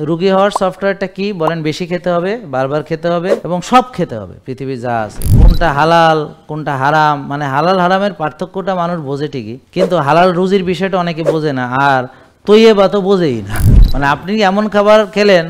রোগী হওয়ার সফটওয়্যারটা কি বলেন? বেশি খেতে হবে, বারবার খেতে হবে এবং সব খেতে হবে পৃথিবী যা আছে। কোনটা হালাল কোনটা হারাম, মানে হালাল হারামের পার্থক্যটা মানুষ বোঝে ঠিকই, কিন্তু হালাল রুজির বিষয়টা অনেকে বোঝে না। আর তৈয়বা তো বোঝেই না। মানে আপনি এমন খাবার খেলেন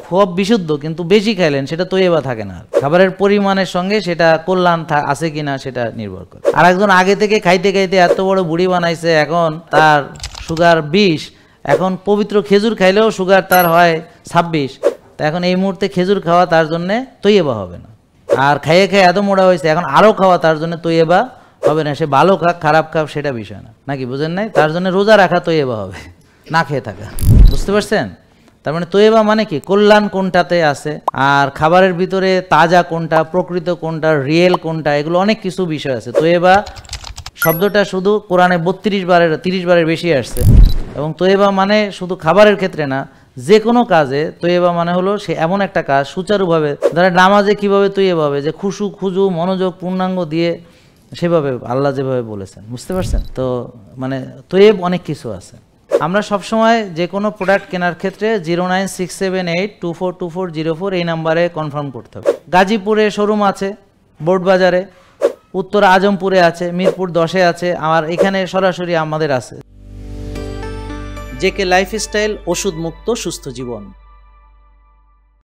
খুব বিশুদ্ধ কিন্তু বেশি খাইলেন, সেটা তৈয়বা থাকে না। খাবারের পরিমাণের সঙ্গে সেটা কল্যাণ আছে কিনা সেটা নির্ভর করে। আর একজন আগে থেকে খাইতে খাইতে এত বড় বুড়ি বানাইছে, এখন তার সুগার 20, এখন পবিত্র খেজুর খাইলেও সুগার তার হয় 26। তা এখন এই মুহূর্তে খেজুর খাওয়া তার জন্য তৈয়বা হবে না। আর খাইয়ে খাইয়ে এত মোটা হয়েছে, এখন আরও খাওয়া তার জন্য তৈয়বা হবে না। সে ভালো খাক খারাপ খাক সেটা বিষয় না, নাকি বুঝেন নাই? তার জন্য রোজা রাখা তৈয়বা হবে, না খেয়ে থাকা। বুঝতে পারছেন? তার মানে তৈয়বা মানে কি? কল্যাণ কোনটাতে আছে, আর খাবারের ভিতরে তাজা কোনটা, প্রকৃত কোনটা, রিয়েল কোনটা, এগুলো অনেক কিছু বিষয় আছে। তৈয়বা শব্দটা শুধু কোরআনে 30 বারের বেশি আসছে। এবং তৈয়বা মানে শুধু খাবারের ক্ষেত্রে না, যে কোনো কাজে তৈয়বা মানে হলো সে এমন একটা কাজ সুচারুভাবে, ধরেন নামাজে কীভাবে তৈয়বা হবে, যে খুজু মনোযোগ পূর্ণাঙ্গ দিয়ে সেভাবে আল্লাহ যেভাবে বলেছেন। বুঝতে পারছেন তো? মানে তৈয়ব অনেক কিছু আছে। আমরা সবসময় যে কোনো প্রোডাক্ট কেনার ক্ষেত্রে 09678242404 এই নাম্বারে কনফার্ম করতে হবে। গাজীপুরে শোরুম আছে, বোর্ড বাজারে, উত্তর আজমপুরে আছে, মিরপুর 10-এ আছে, আর এখানে সরাসরি আমাদের আছে। জেকে লাইফস্টাইল, ওষুধ মুক্ত সুস্থ জীবন।